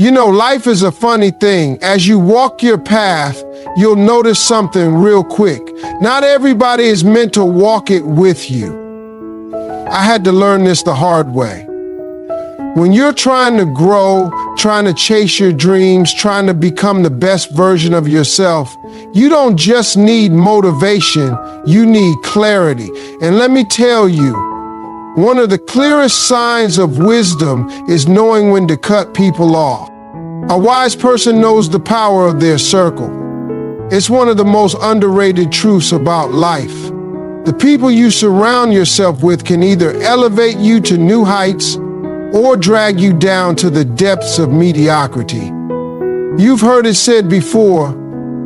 You know, life is a funny thing. As you walk your path, you'll notice something real quick. Not everybody is meant to walk it with you. I had to learn this the hard way. When you're trying to grow, trying to chase your dreams, trying to become the best version of yourself, you don't just need motivation, you need clarity. And let me tell you, one of the clearest signs of wisdom is knowing when to cut people off. A wise person knows the power of their circle. It's one of the most underrated truths about life. The people you surround yourself with can either elevate you to new heights or drag you down to the depths of mediocrity. You've heard it said before,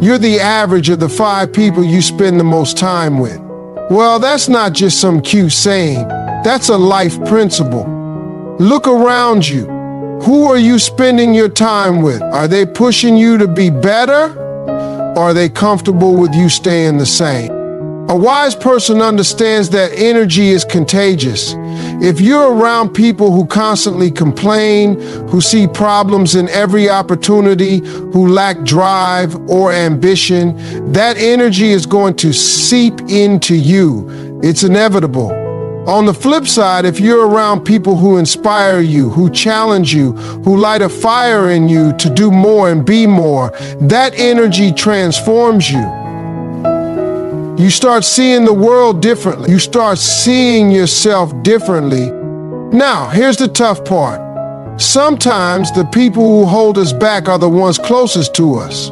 you're the average of the 5 people you spend the most time with. Well, that's not just some cute saying. That's a life principle. Look around you. Who are you spending your time with? Are they pushing you to be better? Or are they comfortable with you staying the same? A wise person understands that energy is contagious. If you're around people who constantly complain, who see problems in every opportunity, who lack drive or ambition, that energy is going to seep into you. It's inevitable. On the flip side, if you're around people who inspire you, who challenge you, who light a fire in you to do more and be more, that energy transforms you. You start seeing the world differently. You start seeing yourself differently. Now, here's the tough part. Sometimes the people who hold us back are the ones closest to us.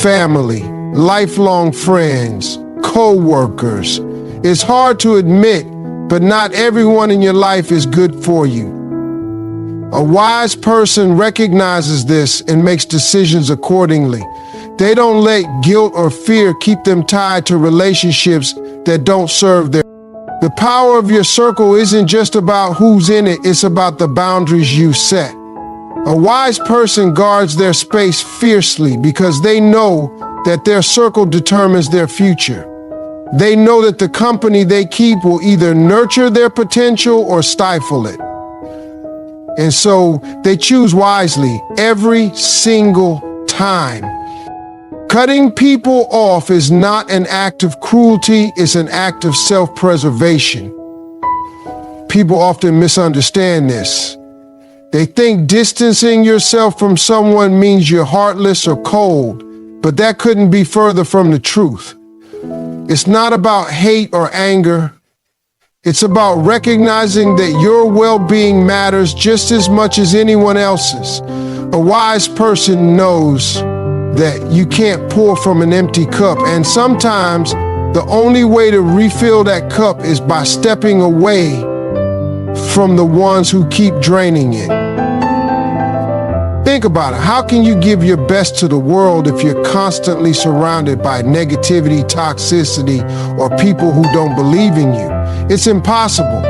Family, lifelong friends, co-workers. It's hard to admit, but not everyone in your life is good for you. A wise person recognizes this and makes decisions accordingly. They don't let guilt or fear keep them tied to relationships that don't serve their. The power of your circle isn't just about who's in it, it's about the boundaries you set. A wise person guards their space fiercely because they know that their circle determines their future. They know that the company they keep will either nurture their potential or stifle it. And so they choose wisely every single time. Cutting people off is not an act of cruelty, it's an act of self-preservation. People often misunderstand this. They think distancing yourself from someone means you're heartless or cold, but that couldn't be further from the truth. It's not about hate or anger. It's about recognizing that your well-being matters just as much as anyone else's. A wise person knows that you can't pour from an empty cup, and sometimes the only way to refill that cup is by stepping away from the ones who keep draining it. Think about it. How can you give your best to the world if you're constantly surrounded by negativity, toxicity, or people who don't believe in you? It's impossible.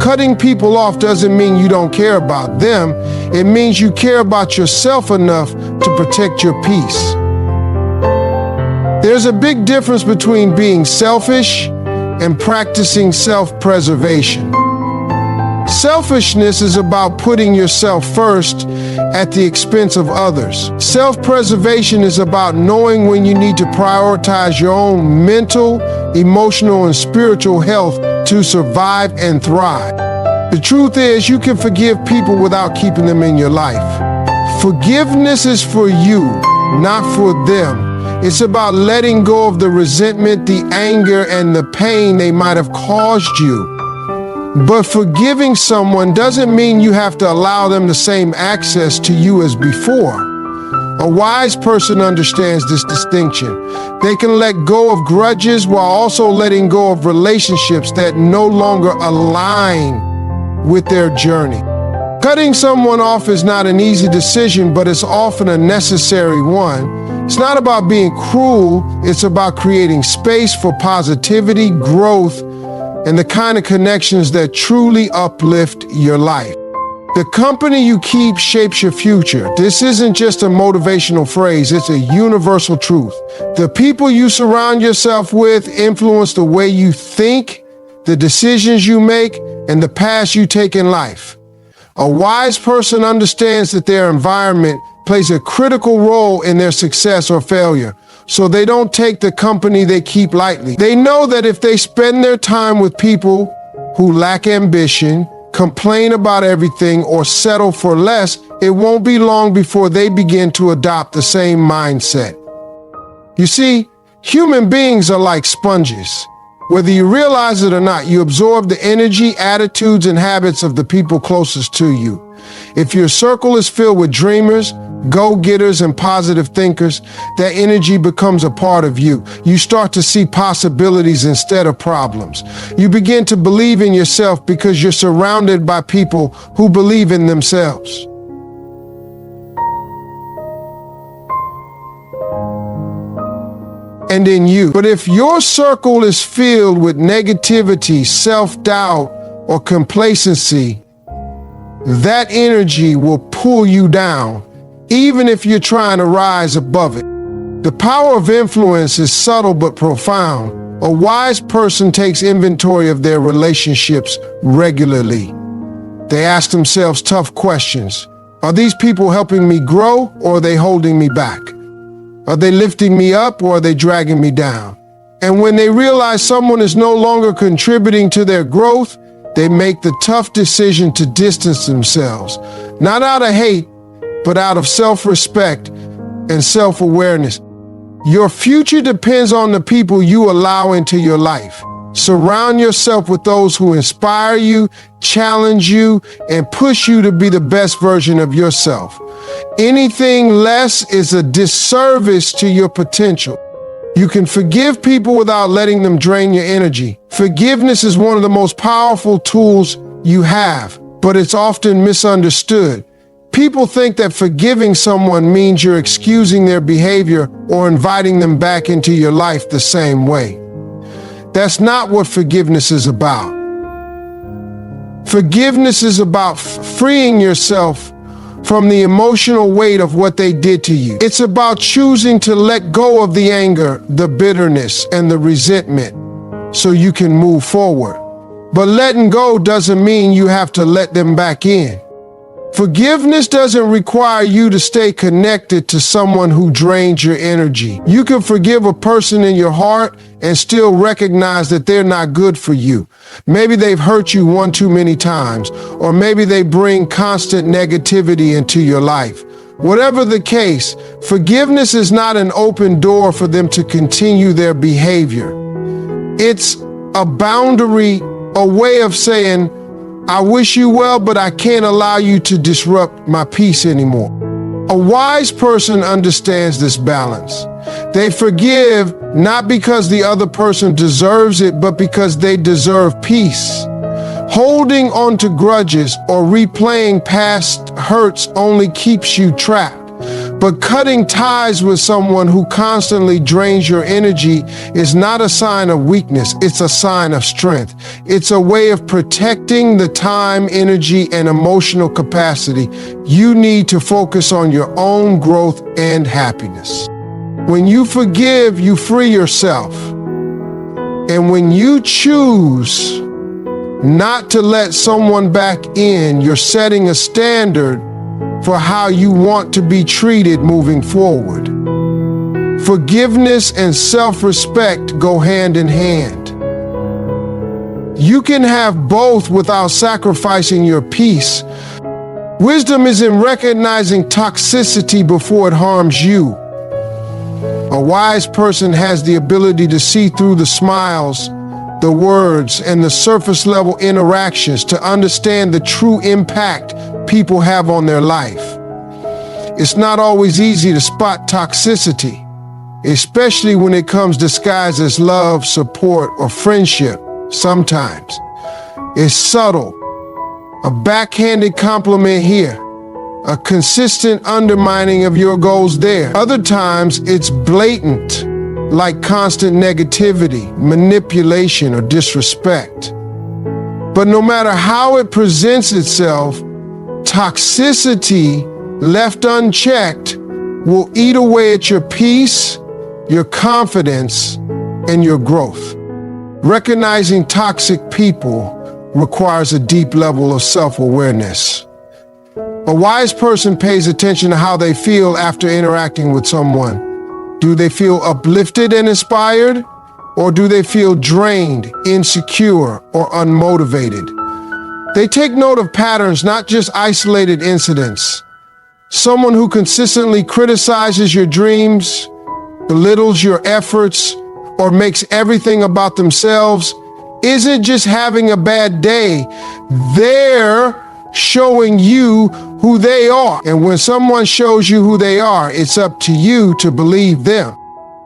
Cutting people off doesn't mean you don't care about them. It means you care about yourself enough to protect your peace. There's a big difference between being selfish and practicing self-preservation. Selfishness is about putting yourself first at the expense of others. Self-preservation is about knowing when you need to prioritize your own mental, emotional, and spiritual health to survive and thrive. The truth is, you can forgive people without keeping them in your life. Forgiveness is for you, not for them. It's about letting go of the resentment, the anger, and the pain they might have caused you. But forgiving someone doesn't mean you have to allow them the same access to you as before. A wise person understands this distinction. They can let go of grudges while also letting go of relationships that no longer align with their journey. Cutting someone off is not an easy decision, but it's often a necessary one. It's not about being cruel, it's about creating space for positivity, growth, and the kind of connections that truly uplift your life. The company you keep shapes your future. This isn't just a motivational phrase, it's a universal truth. The people you surround yourself with influence the way you think, the decisions you make, and the paths you take in life. A wise person understands that their environment plays a critical role in their success or failure, so they don't take the company they keep lightly. They know that if they spend their time with people who lack ambition, complain about everything, or settle for less, it won't be long before they begin to adopt the same mindset. You see, human beings are like sponges. Whether you realize it or not, you absorb the energy, attitudes, and habits of the people closest to you. If your circle is filled with dreamers, go-getters, and positive thinkers, that energy becomes a part of you. You start to see possibilities instead of problems. You begin to believe in yourself because you're surrounded by people who believe in themselves. And in you. But if your circle is filled with negativity, self-doubt, or complacency, that energy will pull you down, even if you're trying to rise above it. The power of influence is subtle but profound. A wise person takes inventory of their relationships regularly. They ask themselves tough questions. Are these people helping me grow, or are they holding me back? Are they lifting me up, or are they dragging me down? And when they realize someone is no longer contributing to their growth, they make the tough decision to distance themselves, not out of hate, but out of self-respect and self-awareness. Your future depends on the people you allow into your life. Surround yourself with those who inspire you, challenge you, and push you to be the best version of yourself. Anything less is a disservice to your potential. You can forgive people without letting them drain your energy. Forgiveness is one of the most powerful tools you have, but it's often misunderstood. People think that forgiving someone means you're excusing their behavior or inviting them back into your life the same way. That's not what forgiveness is about. Forgiveness is about freeing yourself from the emotional weight of what they did to you. It's about choosing to let go of the anger, the bitterness, and the resentment so you can move forward. But letting go doesn't mean you have to let them back in. Forgiveness doesn't require you to stay connected to someone who drains your energy. You can forgive a person in your heart and still recognize that they're not good for you. Maybe they've hurt you one too many times, or maybe they bring constant negativity into your life. Whatever the case, forgiveness is not an open door for them to continue their behavior. It's a boundary, a way of saying, I wish you well, but I can't allow you to disrupt my peace anymore. A wise person understands this balance. They forgive not because the other person deserves it, but because they deserve peace. Holding on to grudges or replaying past hurts only keeps you trapped. But cutting ties with someone who constantly drains your energy is not a sign of weakness, it's a sign of strength. It's a way of protecting the time, energy, and emotional capacity you need to focus on your own growth and happiness. When you forgive, you free yourself. And when you choose not to let someone back in, you're setting a standard for how you want to be treated moving forward. Forgiveness and self-respect go hand in hand. You can have both without sacrificing your peace. Wisdom is in recognizing toxicity before it harms you. A wise person has the ability to see through the smiles, the words, and the surface-level interactions to understand the true impact people have on their life. It's not always easy to spot toxicity, especially when it comes disguised as love, support, or friendship. Sometimes it's subtle, a backhanded compliment here, a consistent undermining of your goals there. Other times it's blatant, like constant negativity, manipulation, or disrespect. But no matter how it presents itself, toxicity left unchecked will eat away at your peace, your confidence, and your growth. Recognizing toxic people requires a deep level of self-awareness. A wise person pays attention to how they feel after interacting with someone. Do they feel uplifted and inspired? Or do they feel drained, insecure, or unmotivated? They take note of patterns, not just isolated incidents. Someone who consistently criticizes your dreams, belittles your efforts, or makes everything about themselves isn't just having a bad day. They're showing you who they are. And when someone shows you who they are, it's up to you to believe them.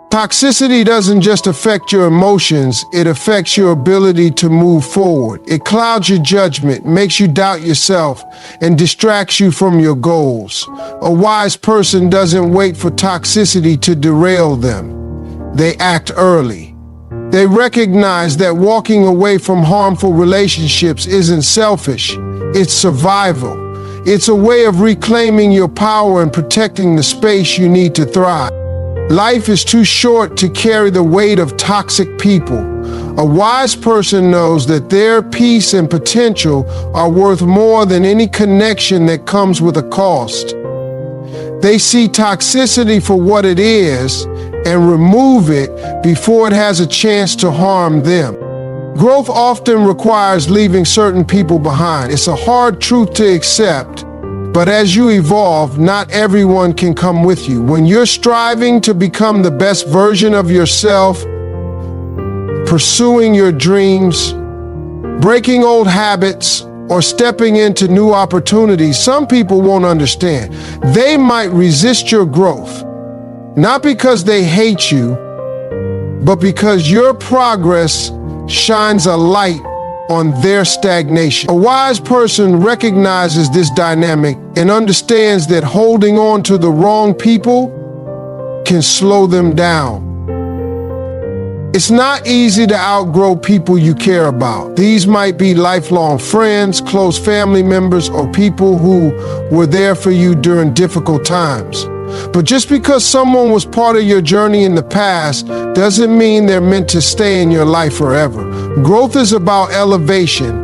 Toxicity doesn't just affect your emotions, it affects your ability to move forward. It clouds your judgment, makes you doubt yourself, and distracts you from your goals. A wise person doesn't wait for toxicity to derail them. They act early. They recognize that walking away from harmful relationships isn't selfish, it's survival. It's a way of reclaiming your power and protecting the space you need to thrive. Life is too short to carry the weight of toxic people. A wise person knows that their peace and potential are worth more than any connection that comes with a cost. They see toxicity for what it is and remove it before it has a chance to harm them. Growth often requires leaving certain people behind. It's a hard truth to accept. But as you evolve, not everyone can come with you. When you're striving to become the best version of yourself, pursuing your dreams, breaking old habits, or stepping into new opportunities, some people won't understand. They might resist your growth, not because they hate you, but because your progress shines a light on their stagnation. A wise person recognizes this dynamic and understands that holding on to the wrong people can slow them down. It's not easy to outgrow people you care about. These might be lifelong friends, close family members, or people who were there for you during difficult times. But just because someone was part of your journey in the past doesn't mean they're meant to stay in your life forever. Growth is about elevation,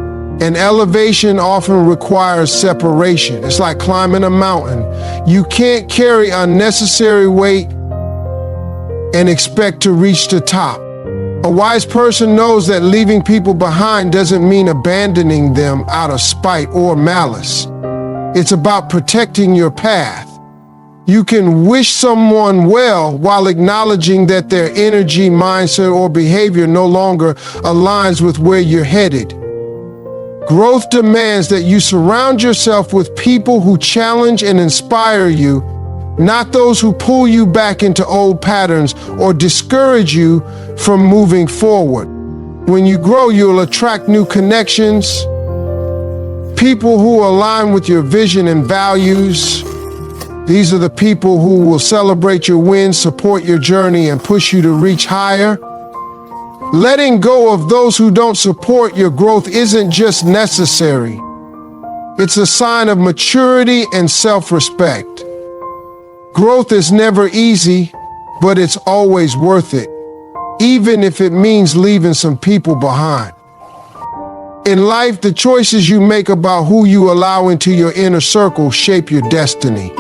and elevation often requires separation. It's like climbing a mountain. You can't carry unnecessary weight and expect to reach the top. A wise person knows that leaving people behind doesn't mean abandoning them out of spite or malice. It's about protecting your path. You can wish someone well while acknowledging that their energy, mindset, or behavior no longer aligns with where you're headed. Growth demands that you surround yourself with people who challenge and inspire you, not those who pull you back into old patterns or discourage you from moving forward. When you grow, you'll attract new connections, people who align with your vision and values. These are the people who will celebrate your wins, support your journey, and push you to reach higher. Letting go of those who don't support your growth isn't just necessary. It's a sign of maturity and self-respect. Growth is never easy, but it's always worth it, even if it means leaving some people behind. In life, the choices you make about who you allow into your inner circle shape your destiny.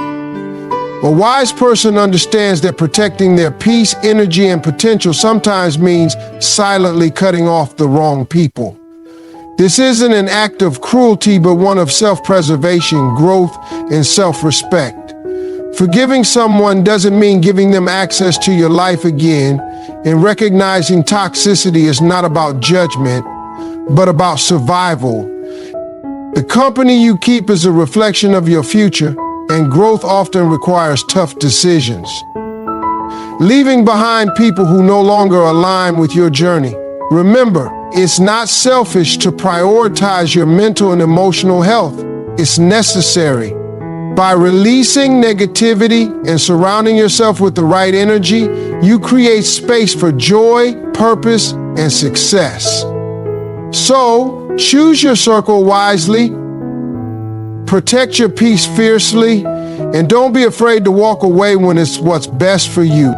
A wise person understands that protecting their peace, energy, and potential sometimes means silently cutting off the wrong people. This isn't an act of cruelty, but one of self-preservation, growth, and self-respect. Forgiving someone doesn't mean giving them access to your life again, and recognizing toxicity is not about judgment, but about survival. The company you keep is a reflection of your future, and growth often requires tough decisions. Leaving behind people who no longer align with your journey. Remember, it's not selfish to prioritize your mental and emotional health. It's necessary. By releasing negativity and surrounding yourself with the right energy, you create space for joy, purpose, and success. So, choose your circle wisely, protect your peace fiercely, and don't be afraid to walk away when it's what's best for you.